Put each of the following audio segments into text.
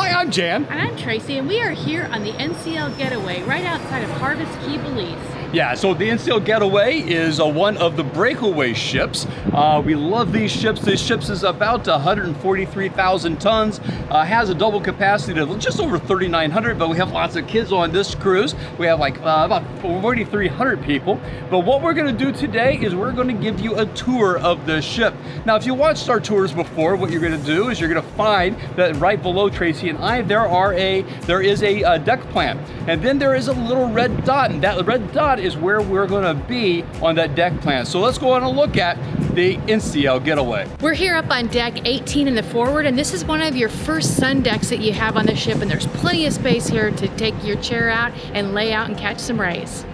Hi, I'm Jan. And I'm Tracey, and we are here on the NCL Getaway right outside of Harvest Key, Belize. Yeah, so the NCL Getaway is one of the breakaway ships. We love these ships. This ship is about 143,000 tons, has a double capacity of just over 3,900, but we have lots of kids on this cruise. We have like about 4,300 people. But what we're gonna do today is we're gonna give you a tour of the ship. Now, if you watched our tours before, what you're gonna do is you're gonna find that right below Tracey and I, there is a deck plan. And then there is a little red dot, and that red dot is where we're gonna be on that deck plan. So let's go on and look at the NCL Getaway. We're here up on deck 18 in the forward, and this is one of your first sun decks that you have on the ship, and there's plenty of space here to take your chair out and lay out and catch some rays.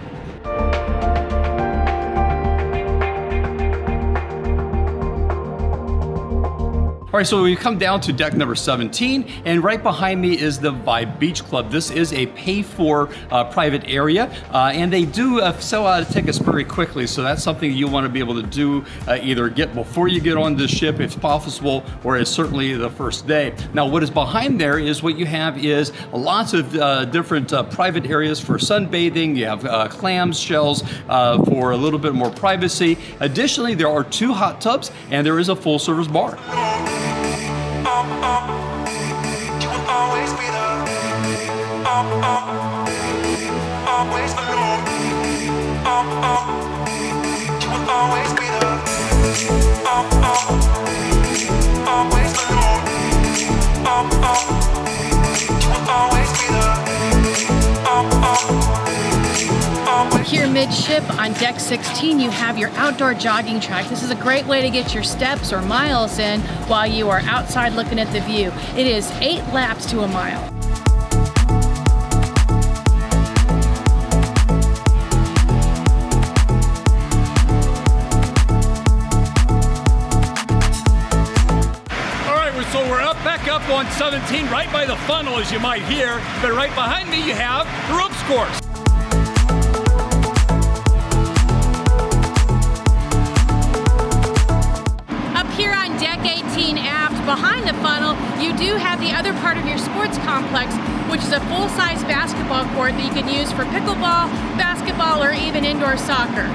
All right, so we come down to deck number 17, and right behind me is the Vibe Beach Club. This is a pay-for private area, and they do sell out tickets very quickly, so that's something you want to be able to do either get before you get on the ship if possible, or it's certainly the first day. Now, what is behind there is what you have is lots of different private areas for sunbathing. You have clams, shells for a little bit more privacy. Additionally, there are 2 hot tubs, and there is a full-service bar. Here midship on deck 16, you have your outdoor jogging track. This is a great way to get your steps or miles in while you are outside looking at the view. It is 8 laps to a mile. So we're back up on 17, right by the funnel, as you might hear, but right behind me you have the ropes course. Up here on deck 18 aft, behind the funnel, you do have the other part of your sports complex, which is a full-size basketball court that you can use for pickleball, basketball, or even indoor soccer.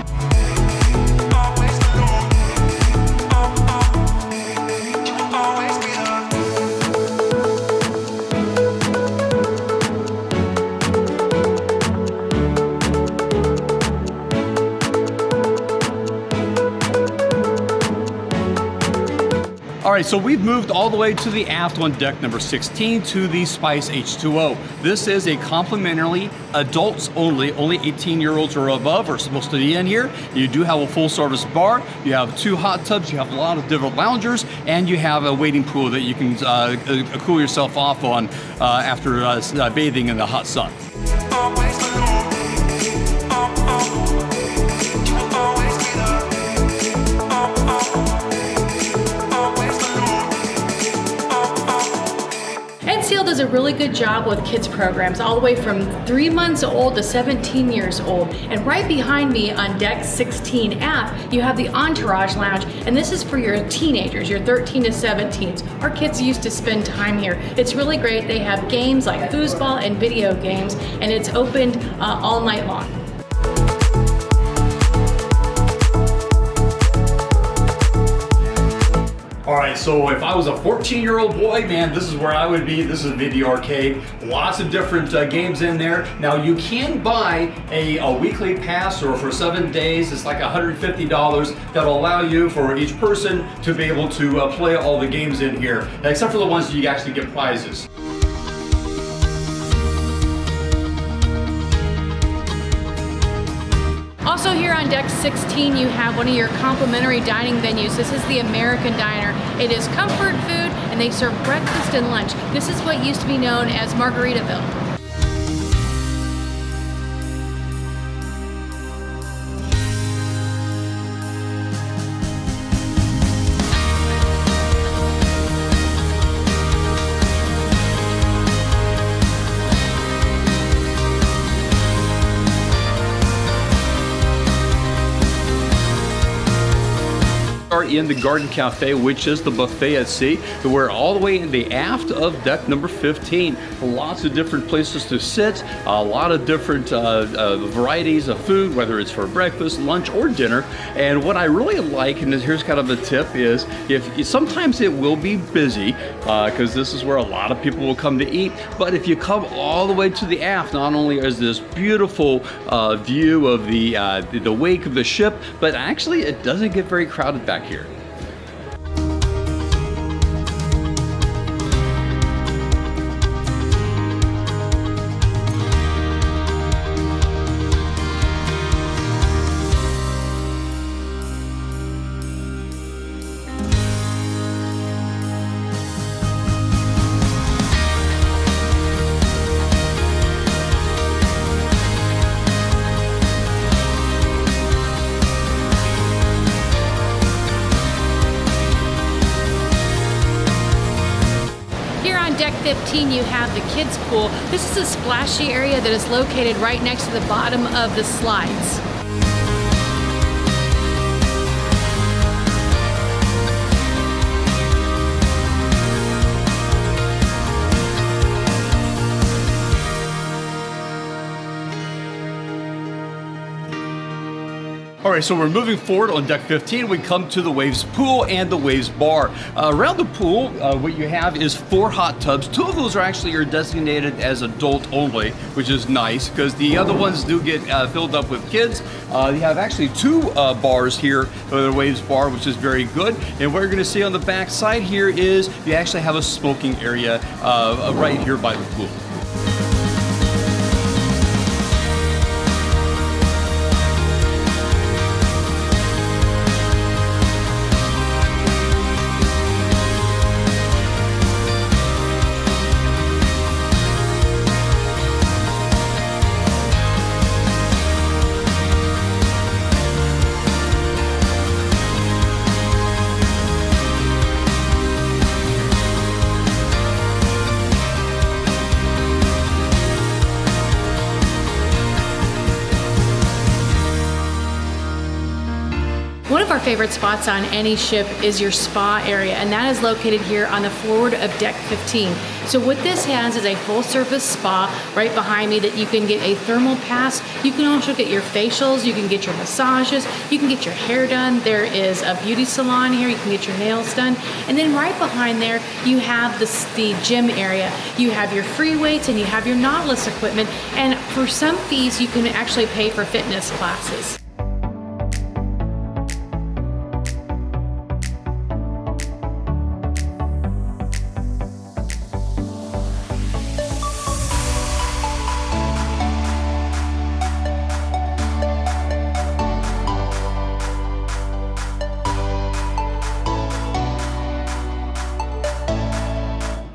All right, so we've moved all the way to the aft on deck number 16 to the Spice H2O. This is a complimentary adults only 18-year-olds or above are supposed to be in here. You do have a full service bar, you have 2 hot tubs, you have a lot of different loungers, and you have a wading pool that you can cool yourself off on after bathing in the hot sun. NCL does a really good job with kids programs all the way from 3 months old to 17 years old. And right behind me on deck 16 aft, you have the Entourage Lounge, and this is for your teenagers, your 13 to 17s. Our kids used to spend time here. It's really great. They have games like foosball and video games, and it's opened all night long. All right, so if I was a 14-year-old boy, man, this is where I would be. This is a video arcade. Lots of different games in there. Now, you can buy a weekly pass, or for 7 days, it's like $150 that'll allow you, for each person, to be able to play all the games in here, except for the ones that you actually get prizes. Also here on deck 16, you have one of your complimentary dining venues. This is the American Diner. It is comfort food, and they serve breakfast and lunch. This is what used to be known as Margaritaville. are in the Garden Cafe, which is the buffet at sea. We're all the way in the aft of deck number 15. Lots of different places to sit, a lot of different varieties of food, whether it's for breakfast, lunch, or dinner. And what I really like, and here's kind of a tip, is if sometimes it will be busy because this is where a lot of people will come to eat, but if you come all the way to the aft, not only is this beautiful view of the wake of the ship, but actually it doesn't get very crowded back here. Deck 15, you have the kids pool. This is a splashy area that is located right next to the bottom of the slides. All right, so we're moving forward on deck 15. We come to the Waves pool and the Waves bar. Around the pool, what you have is 4 hot tubs. 2 of those are designated as adult only, which is nice because the other ones do get filled up with kids. You have actually 2 bars here, the Waves bar, which is very good. And what you're gonna see on the back side here is you actually have a smoking area right here by the pool. One of our favorite spots on any ship is your spa area, and that is located here on the forward of deck 15. So what this has is a full service spa right behind me that you can get a thermal pass. You can also get your facials, you can get your massages, you can get your hair done. There is a beauty salon here, you can get your nails done. And then right behind there, you have the gym area. You have your free weights and you have your Nautilus equipment. And for some fees, you can actually pay for fitness classes.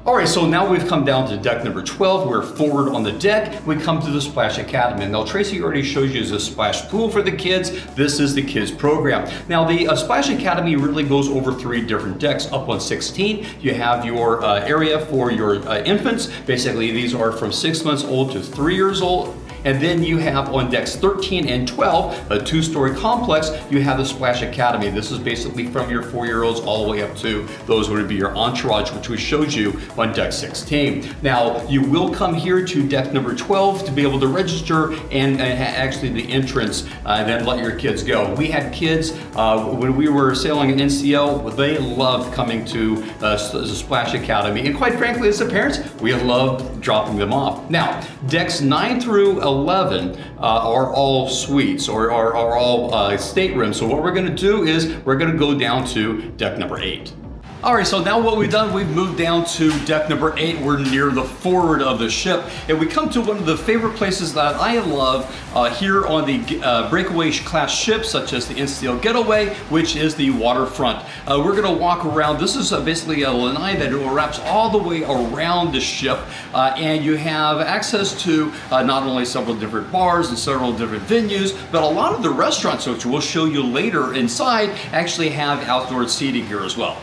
All right, so now we've come down to deck number 12. We're forward on the deck. We come to the Splash Academy. Now, Tracey already showed you the splash pool for the kids. This is the kids program. Now, the Splash Academy really goes over 3 different decks. Up on 16, you have your area for your infants. Basically, these are from 6 months old to 3 years old. And then you have on decks 13 and 12, a 2-story complex, you have the Splash Academy. This is basically from your 4-year-olds all the way up to those would be your entourage, which we showed you on deck 16. Now, you will come here to deck number 12 to be able to register and actually the entrance, and then let your kids go. We had kids, when we were sailing in NCL, they loved coming to the Splash Academy. And quite frankly, as the parents, we loved dropping them off. Now, decks 9 through 11 are all suites or are all staterooms. So what we're going to do is we're going to go down to deck number 8. All right, so now what we've done, we've moved down to deck number 8. We're near the forward of the ship, and we come to one of the favorite places that I love here on the Breakaway-class ships, such as the NCL Getaway, which is the Waterfront. We're gonna walk around. This is basically a lanai that wraps all the way around the ship, and you have access to not only several different bars and several different venues, but a lot of the restaurants, which we'll show you later inside, actually have outdoor seating here as well.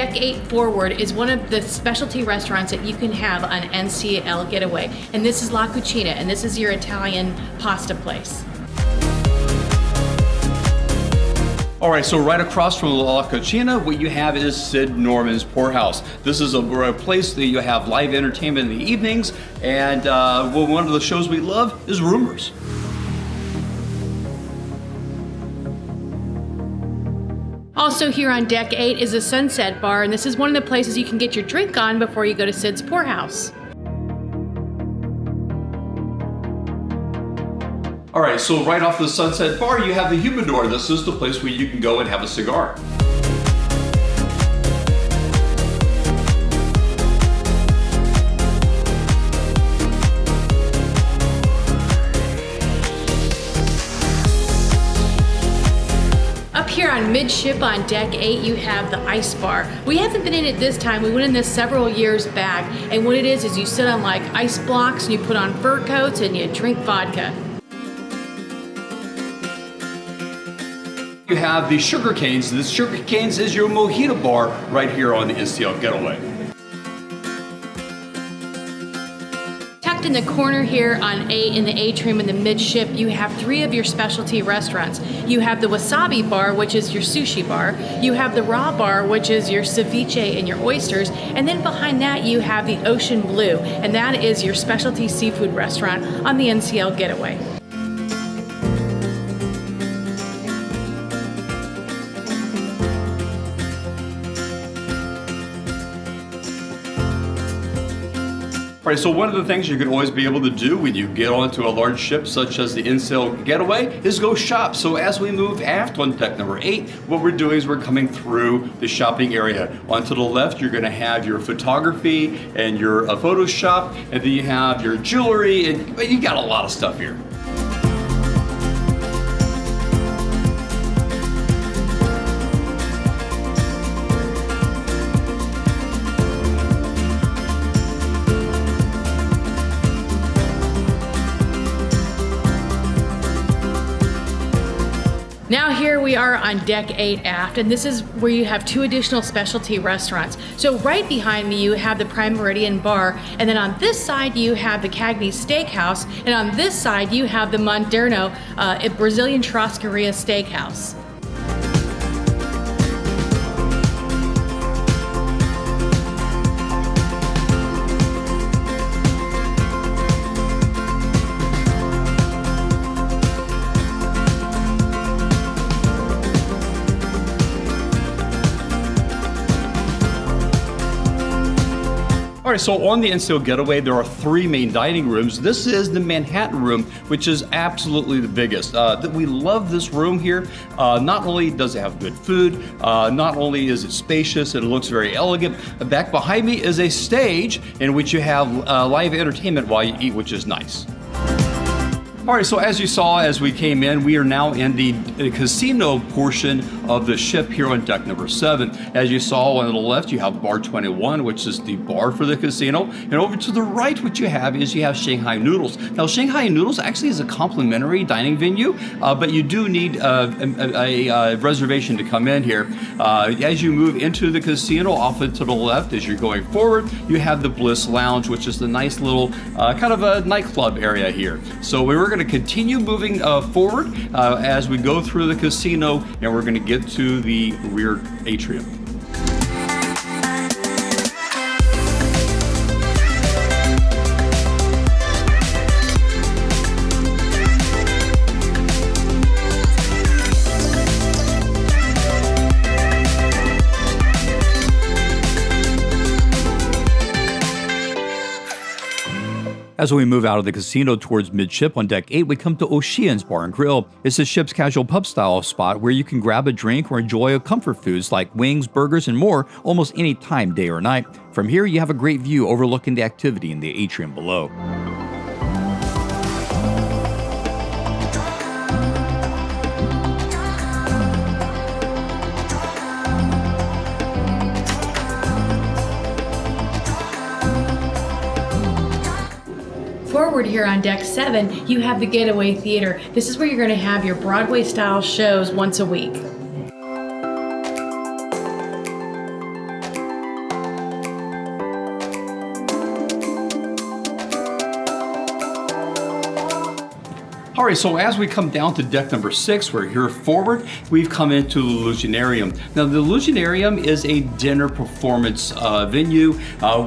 deck 8 forward is one of the specialty restaurants that you can have on NCL Getaway. And this is La Cucina, and this is your Italian pasta place. All right, so right across from La Cucina, what you have is Sid Norman's Poorhouse. This is a place that you have live entertainment in the evenings, and one of the shows we love is Rumors. Also here on deck 8 is a Sunset Bar, and this is one of the places you can get your drink on before you go to Sid's Poorhouse. All right, so right off the Sunset Bar, you have the Humidor. This is the place where you can go and have a cigar. Up here on Midship on deck 8, you have the Ice Bar. We haven't been in it this time. We went in this several years back, and what it is you sit on like ice blocks and you put on fur coats and you drink vodka. You have the Sugar Canes. This Sugar Canes is your mojito bar right here on the NCL Getaway. Tucked in the corner here on 8 in the atrium in the Midship, you have 3 of your specialty restaurants. You have the Wasabi Bar, which is your sushi bar. You have the Raw Bar, which is your ceviche and your oysters. And then behind that, you have the Ocean Blue, and that is your specialty seafood restaurant on the NCL Getaway. All right, so one of the things you can always be able to do when you get onto a large ship such as the NCL Getaway is go shop. So as we move aft on deck number 8, what we're doing is we're coming through the shopping area. Onto the left, you're gonna have your photography and your photo shop, and then you have your jewelry, and you got a lot of stuff here. Now here we are on deck 8 aft, and this is where you have 2 additional specialty restaurants. So right behind me you have the Prime Meridian Bar, and then on this side you have the Cagney's Steakhouse, and on this side you have the Moderno Brazilian Churrascaria Steakhouse. All right, so on the NCL Getaway, there are 3 main dining rooms. This is the Manhattan room, which is absolutely the biggest. We love this room here. Not only does it have good food, not only is it spacious and it looks very elegant, back behind me is a stage in which you have live entertainment while you eat, which is nice. All right, so as you saw as we came in, we are now in the casino portion of the ship here on deck number 7. As you saw on the left, you have bar 21, which is the bar for the casino. And over to the right, what you have is you have Shanghai Noodles. Now, Shanghai Noodles actually is a complimentary dining venue, but you do need a reservation to come in here. As you move into the casino, off and to the left, as you're going forward, you have the Bliss Lounge, which is the nice little kind of a nightclub area here. So we're going to continue moving forward as we go through the casino, and we're going to get to the rear atrium. As we move out of the casino towards Midship on deck 8, we come to Ocean's Bar and Grill. It's the ship's casual pub style spot where you can grab a drink or enjoy comfort foods like wings, burgers, and more almost any time, day or night. From here, you have a great view overlooking the activity in the atrium below. Forward here on deck 7, you have the Getaway Theater. This is where you're going to have your Broadway-style shows once a week. All right, so as we come down to deck number 6, we're here forward, we've come into the Illusionarium. Now, the Illusionarium is a dinner performance venue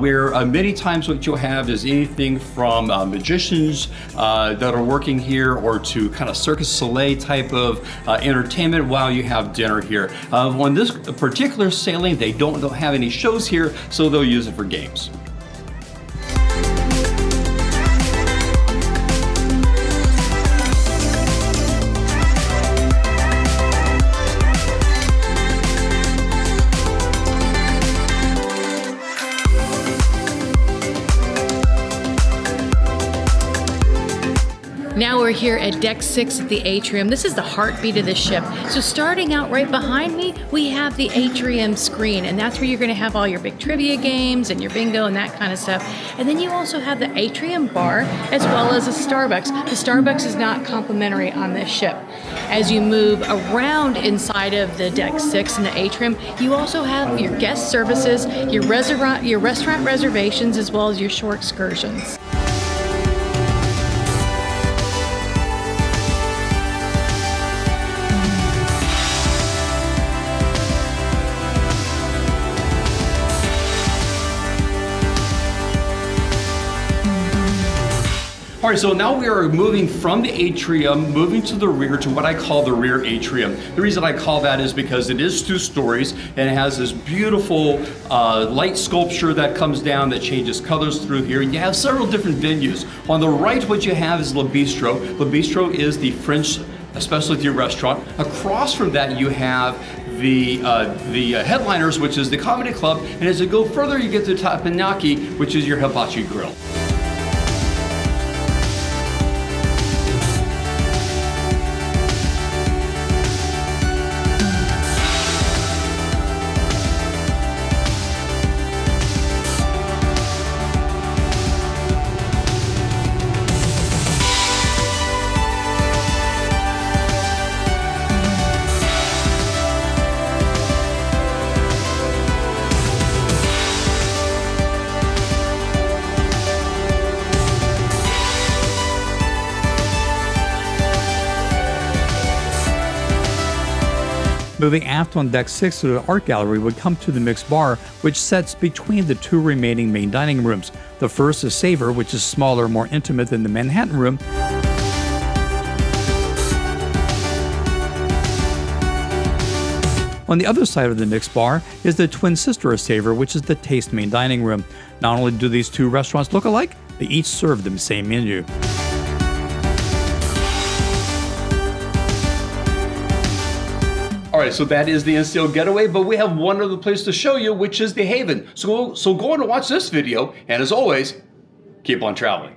where many times what you'll have is anything from magicians that are working here or to kind of Circus Soleil type of entertainment while you have dinner here. On this particular sailing, they don't have any shows here, so they'll use it for games. Now we're here at deck 6 at the atrium. This is the heartbeat of the ship. So starting out right behind me, we have the atrium screen, and that's where you're gonna have all your big trivia games and your bingo and that kind of stuff. And then you also have the atrium bar as well as a Starbucks. The Starbucks is not complimentary on this ship. As you move around inside of the deck 6 in the atrium, you also have your guest services, your restaurant reservations, as well as your shore excursions. All right, so now we are moving from the atrium, moving to the rear to what I call the rear atrium. The reason I call that is because it is 2 stories and it has this beautiful light sculpture that comes down that changes colors through here. You have several different venues. On the right, what you have is Le Bistro. Le Bistro is the French specialty restaurant. Across from that, you have the Headliners, which is the comedy club. And as you go further, you get to Tapenaki, which is your hibachi grill. Moving aft on deck 6 to the art gallery would come to the mixed bar, which sits between the 2 remaining main dining rooms. The first is Savor, which is smaller, more intimate than the Manhattan room. On the other side of the mixed bar is the twin sister of Savor, which is the Taste main dining room. Not only do these 2 restaurants look alike, they each serve the same menu. All right, so that is the NCL Getaway, but we have one other place to show you, which is the Haven. So go on and watch this video, and as always, keep on traveling.